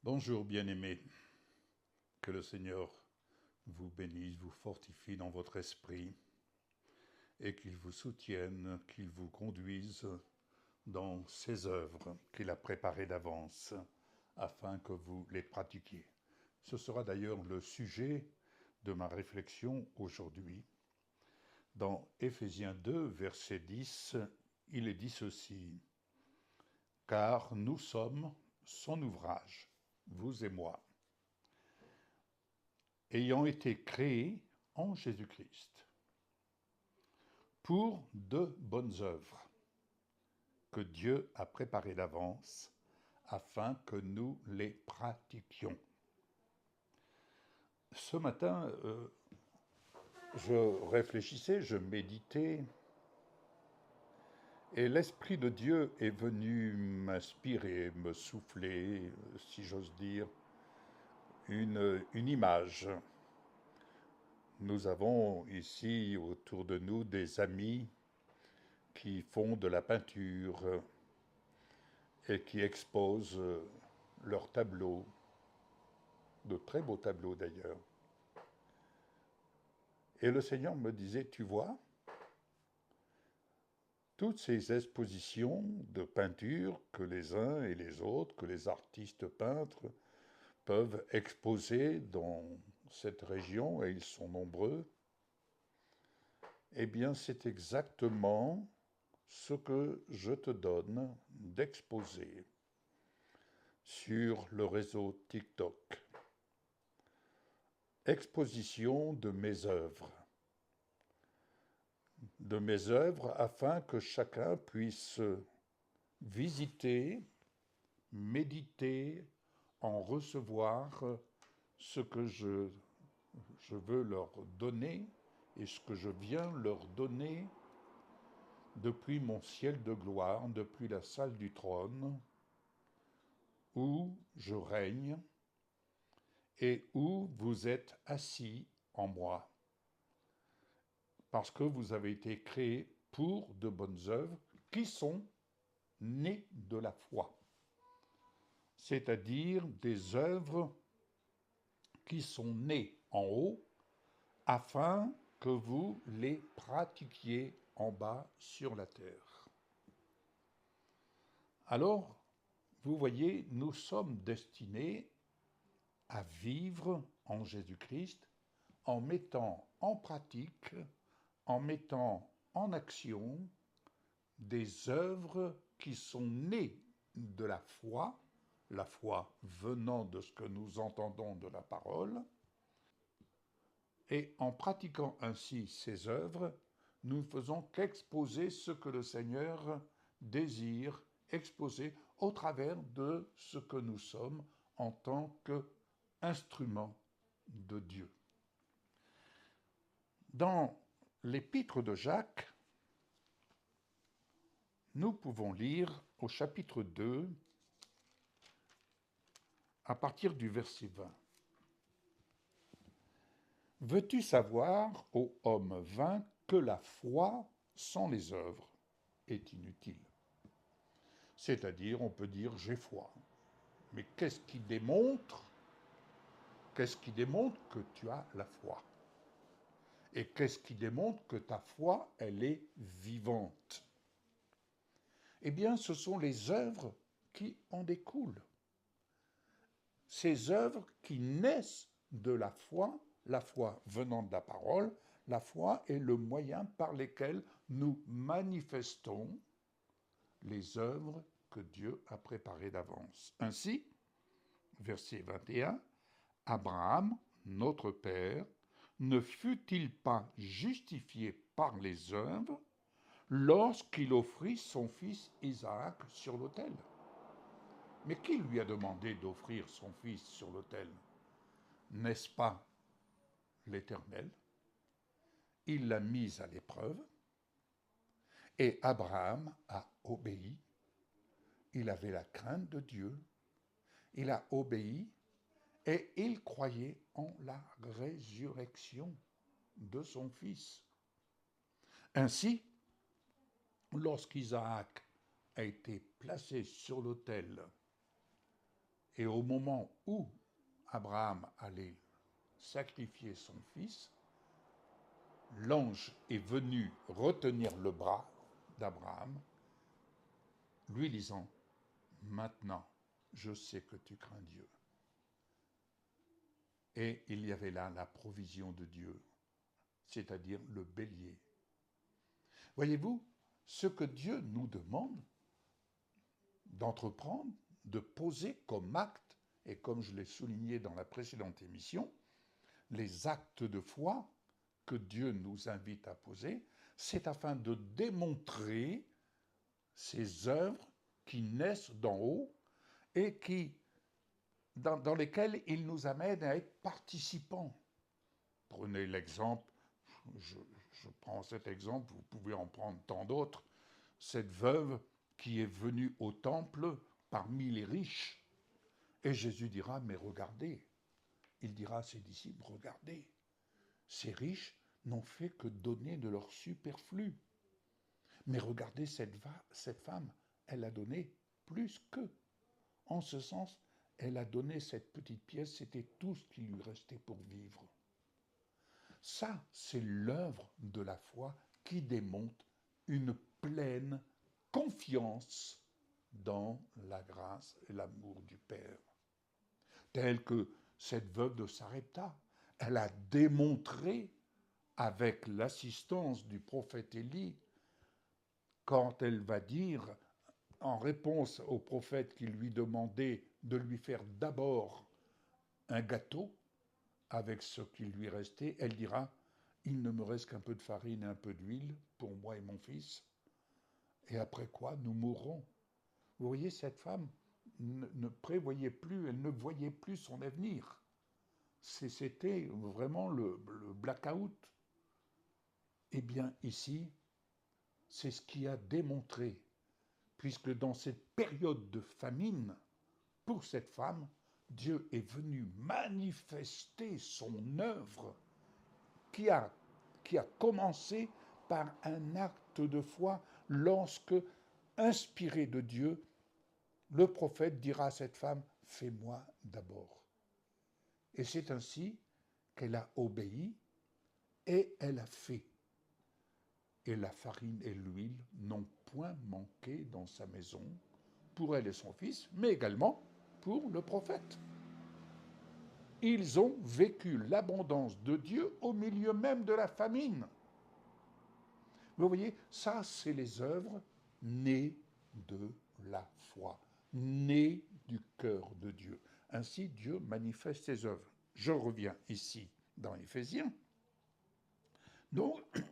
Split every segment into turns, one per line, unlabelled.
Bonjour bien-aimés, que le Seigneur vous bénisse, vous fortifie dans votre esprit et qu'il vous soutienne, qu'il vous conduise dans ses œuvres qu'il a préparées d'avance afin que vous les pratiquiez. Ce sera d'ailleurs le sujet de ma réflexion aujourd'hui. Dans Éphésiens 2, verset 10, il est dit ceci: « Car nous sommes son ouvrage, vous et moi, ayant été créés en Jésus-Christ, pour de bonnes œuvres que Dieu a préparées d'avance afin que nous les pratiquions. » Ce matin, je réfléchissais, je méditais, et l'Esprit de Dieu est venu m'inspirer, me souffler, si j'ose dire, une image. Nous avons ici autour de nous des amis qui font de la peinture et qui exposent leurs tableaux, de très beaux tableaux d'ailleurs. Et le Seigneur me disait, tu vois, toutes ces expositions de peinture que les uns et les autres, que les artistes peintres peuvent exposer dans cette région, et ils sont nombreux, eh bien c'est exactement ce que je te donne d'exposer sur le réseau TikTok. Exposition de mes œuvres afin que chacun puisse visiter, méditer, en recevoir ce que je veux leur donner et ce que je viens leur donner depuis mon ciel de gloire, depuis la salle du trône, où je règne et où vous êtes assis en moi, parce que vous avez été créés pour de bonnes œuvres qui sont nées de la foi, c'est-à-dire des œuvres qui sont nées en haut afin que vous les pratiquiez en bas sur la terre. Alors, vous voyez, nous sommes destinés à vivre en Jésus-Christ en mettant en pratique, en mettant en action des œuvres qui sont nées de la foi venant de ce que nous entendons de la parole, et en pratiquant ainsi ces œuvres, nous ne faisons qu'exposer ce que le Seigneur désire exposer au travers de ce que nous sommes en tant qu'instruments de Dieu. Dans l'épître de Jacques, nous pouvons lire au chapitre 2, à partir du verset 20. « Veux-tu savoir, ô homme vain, que la foi sans les œuvres est inutile ?» C'est-à-dire, on peut dire « j'ai foi ». Mais qu'est-ce qui démontre que tu as la foi? Et qu'est-ce qui démontre que ta foi, elle est vivante? Eh bien, ce sont les œuvres qui en découlent. Ces œuvres qui naissent de la foi venant de la parole, la foi est le moyen par lequel nous manifestons les œuvres que Dieu a préparées d'avance. Ainsi, verset 21, « Abraham, notre Père, ne fut-il pas justifié par les œuvres lorsqu'il offrit son fils Isaac sur l'autel ?» Mais qui lui a demandé d'offrir son fils sur l'autel? N'est-ce pas l'Éternel? Il l'a mis à l'épreuve et Abraham a obéi. Il avait la crainte de Dieu, il a obéi et il croyait en la résurrection de son fils. Ainsi, lorsqu'Isaac a été placé sur l'autel Et au moment où Abraham allait sacrifier son fils, l'ange est venu retenir le bras d'Abraham, lui disant, maintenant, je sais que tu crains Dieu. Et il y avait là la provision de Dieu, c'est-à-dire le bélier. Voyez-vous, ce que Dieu nous demande d'entreprendre, de poser comme acte, et comme je l'ai souligné dans la précédente émission, les actes de foi que Dieu nous invite à poser, c'est afin de démontrer ces œuvres qui naissent d'en haut et dans lesquelles il nous amène à être participants. Prenez l'exemple, je prends cet exemple, vous pouvez en prendre tant d'autres, cette veuve qui est venue au temple parmi les riches. Et Jésus dira, mais regardez, il dira à ses disciples, regardez, ces riches n'ont fait que donner de leur superflu. Mais regardez cette femme, elle a donné plus qu'eux. En ce sens, elle a donné cette petite pièce, c'était tout ce qui lui restait pour vivre. Ça, c'est l'œuvre de la foi qui démontre une pleine confiance dans la grâce et l'amour du Père. Telle que cette veuve de Sarepta, elle a démontré avec l'assistance du prophète Élie, quand elle va dire, en réponse au prophète qui lui demandait de lui faire d'abord un gâteau avec ce qui lui restait, elle dira, il ne me reste qu'un peu de farine et un peu d'huile pour moi et mon fils, et après quoi nous mourrons. Vous voyez, cette femme ne prévoyait plus, elle ne voyait plus son avenir. C'était vraiment le blackout. Eh bien, ici, c'est ce qui a démontré, puisque dans cette période de famine, pour cette femme, Dieu est venu manifester son œuvre qui a commencé par un acte de foi lorsque, inspiré de Dieu, le prophète dira à cette femme, « Fais-moi d'abord ». Et c'est ainsi qu'elle a obéi et elle a fait. Et la farine et l'huile n'ont point manqué dans sa maison pour elle et son fils, mais également pour le prophète. Ils ont vécu l'abondance de Dieu au milieu même de la famine. Vous voyez, ça, c'est les œuvres nées de la foi, nées du cœur de Dieu. Ainsi, Dieu manifeste ses œuvres. Je reviens ici dans Éphésiens. Donc,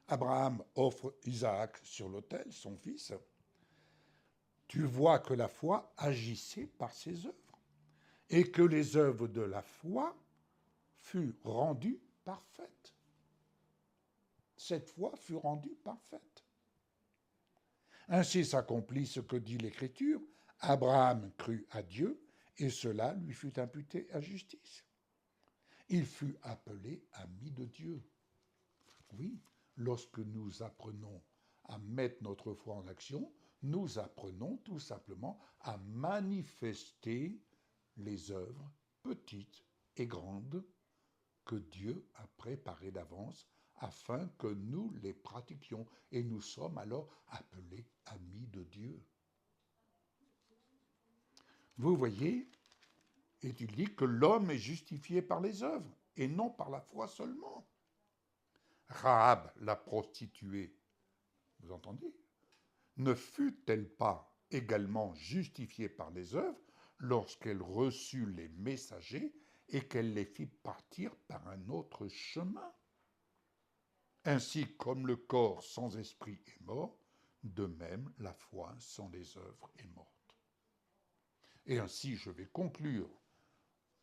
Abraham offre Isaac sur l'autel, son fils. Tu vois que la foi agissait par ses œuvres et que les œuvres de la foi furent rendues parfaites. Cette foi fut rendue parfaite. Ainsi s'accomplit ce que dit l'Écriture. Abraham crut à Dieu et cela lui fut imputé à justice. Il fut appelé ami de Dieu. Oui, lorsque nous apprenons à mettre notre foi en action, nous apprenons tout simplement à manifester les œuvres petites et grandes que Dieu a préparées d'avance afin que nous les pratiquions. Et nous sommes alors appelés amis de Dieu. Vous voyez, et il dit que l'homme est justifié par les œuvres et non par la foi seulement. Rahab, la prostituée, vous entendez, ne fut-elle pas également justifiée par les œuvres lorsqu'elle reçut les messagers et qu'elle les fit partir par un autre chemin? Ainsi comme le corps sans esprit est mort, de même la foi sans les œuvres est morte. Et ainsi je vais conclure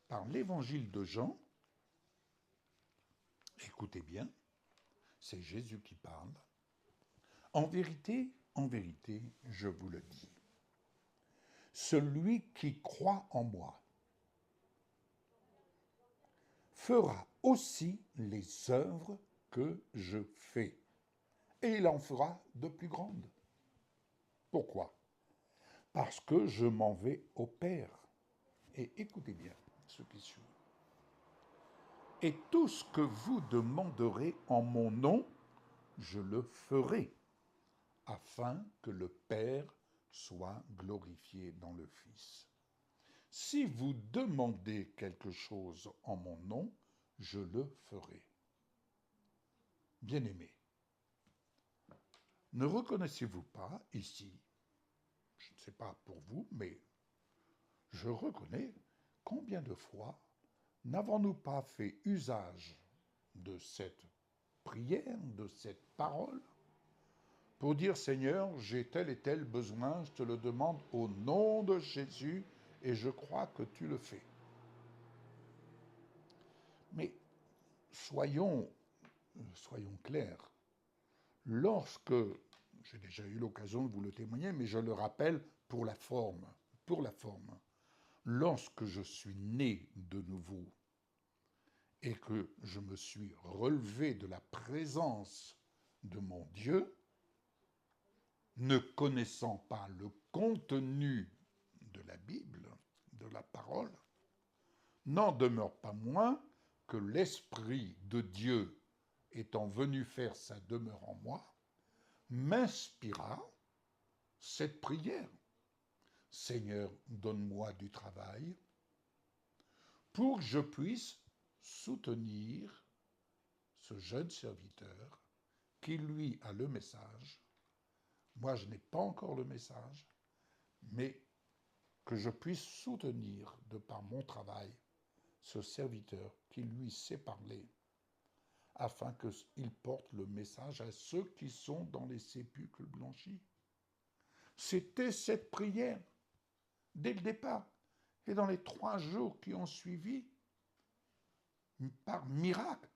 par l'évangile de Jean. Écoutez bien, c'est Jésus qui parle. En vérité, je vous le dis, celui qui croit en moi fera aussi les œuvres que je fais, et il en fera de plus grandes. Pourquoi? Parce que je m'en vais au Père. Et écoutez bien ce qui suit. Et tout ce que vous demanderez en mon nom, je le ferai, afin que le Père soit glorifié dans le Fils. Si vous demandez quelque chose en mon nom, je le ferai. Bien-aimés, ne reconnaissez-vous pas ici, je ne sais pas pour vous, mais je reconnais combien de fois n'avons-nous pas fait usage de cette prière, de cette parole, pour dire Seigneur, j'ai tel et tel besoin, je te le demande au nom de Jésus et je crois que tu le fais. Mais soyons clairs, lorsque, j'ai déjà eu l'occasion de vous le témoigner, mais je le rappelle pour la forme, lorsque je suis né de nouveau et que je me suis relevé de la présence de mon Dieu, ne connaissant pas le contenu de la Bible, de la parole, n'en demeure pas moins que l'Esprit de Dieu, étant venu faire sa demeure en moi, m'inspira cette prière. Seigneur, donne-moi du travail pour que je puisse soutenir ce jeune serviteur qui, lui, a le message. Moi, je n'ai pas encore le message, mais que je puisse soutenir, de par mon travail, ce serviteur qui, lui, sait parler, afin qu'il porte le message à ceux qui sont dans les sépulcres blanchis. C'était cette prière, dès le départ. Et dans les 3 jours qui ont suivi, par miracle,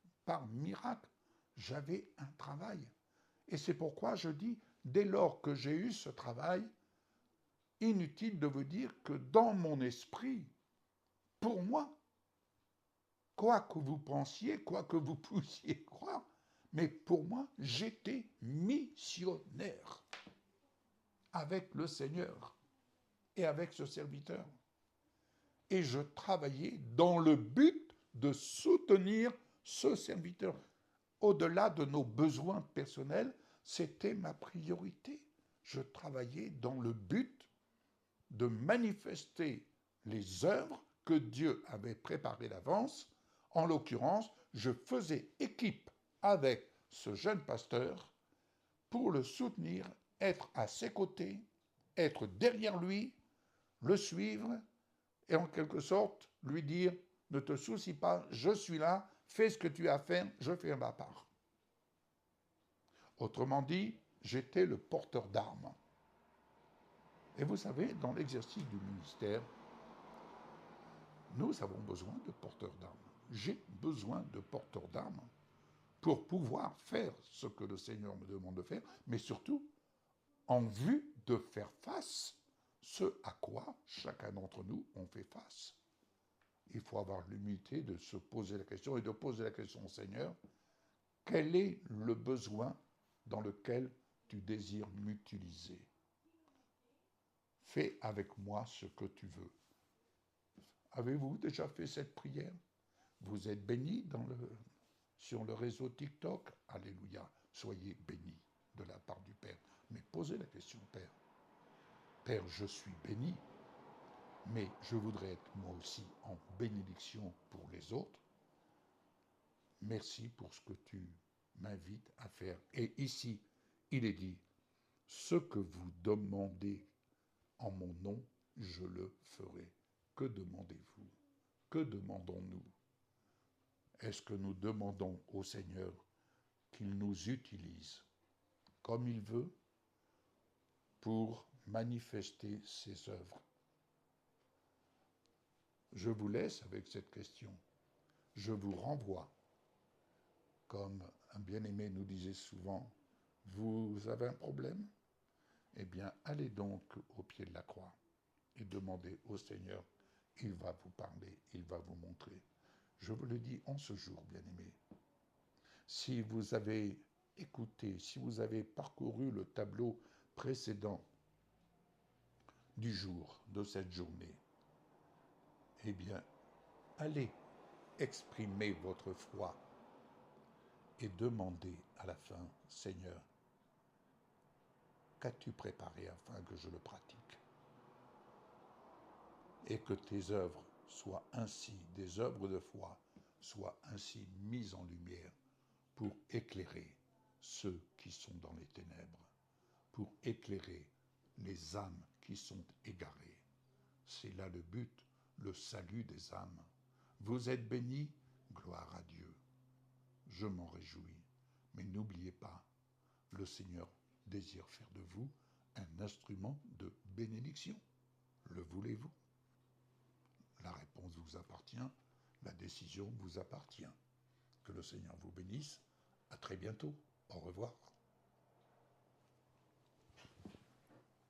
j'avais un travail. Et c'est pourquoi je dis, dès lors que j'ai eu ce travail, inutile de vous dire que dans mon esprit, pour moi, quoi que vous pensiez, quoi que vous puissiez croire, mais pour moi, j'étais missionnaire avec le Seigneur et avec ce serviteur. Et je travaillais dans le but de soutenir ce serviteur. Au-delà de nos besoins personnels, c'était ma priorité. Je travaillais dans le but de manifester les œuvres que Dieu avait préparées d'avance. En l'occurrence, je faisais équipe avec ce jeune pasteur pour le soutenir, être à ses côtés, être derrière lui, le suivre et en quelque sorte lui dire « Ne te soucie pas, je suis là, fais ce que tu as à faire, je fais ma part ». Autrement dit, j'étais le porteur d'armes. Et vous savez, dans l'exercice du ministère, nous avons besoin de porteurs d'armes. J'ai besoin de porteurs d'armes pour pouvoir faire ce que le Seigneur me demande de faire, mais surtout en vue de faire face ce à quoi chacun d'entre nous on fait face. Il faut avoir l'humilité de se poser la question et de poser la question au Seigneur, quel est le besoin dans lequel tu désires m'utiliser? Fais avec moi ce que tu veux. Avez-vous déjà fait cette prière? Vous êtes bénis sur le réseau TikTok? Alléluia. Soyez bénis de la part du Père. Mais posez la question, Père. Père, je suis béni, mais je voudrais être moi aussi en bénédiction pour les autres. Merci pour ce que tu m'invites à faire. Et ici, il est dit, ce que vous demandez en mon nom, je le ferai. Que demandez-vous? Que demandons-nous? Est-ce que nous demandons au Seigneur qu'il nous utilise comme il veut pour manifester ses œuvres? Je vous laisse avec cette question. Je vous renvoie, comme un bien-aimé nous disait souvent, vous avez un problème? Eh bien, allez donc au pied de la croix et demandez au Seigneur, il va vous parler, il va vous montrer. Je vous le dis en ce jour, bien-aimés, si vous avez écouté, si vous avez parcouru le tableau précédent du jour, de cette journée, Eh bien, allez exprimer votre foi et demandez à la fin, Seigneur, qu'as-tu préparé afin que je le pratique? Et que tes œuvres soient ainsi, des œuvres de foi, soient ainsi mises en lumière pour éclairer ceux qui sont dans les ténèbres, pour éclairer les âmes qui sont égarées. C'est là le but, le salut des âmes. Vous êtes bénis, gloire à Dieu. Je m'en réjouis. Mais n'oubliez pas, le Seigneur désire faire de vous un instrument de bénédiction. Le voulez-vous? La réponse vous appartient, la décision vous appartient. Que le Seigneur vous bénisse. À très bientôt. Au revoir.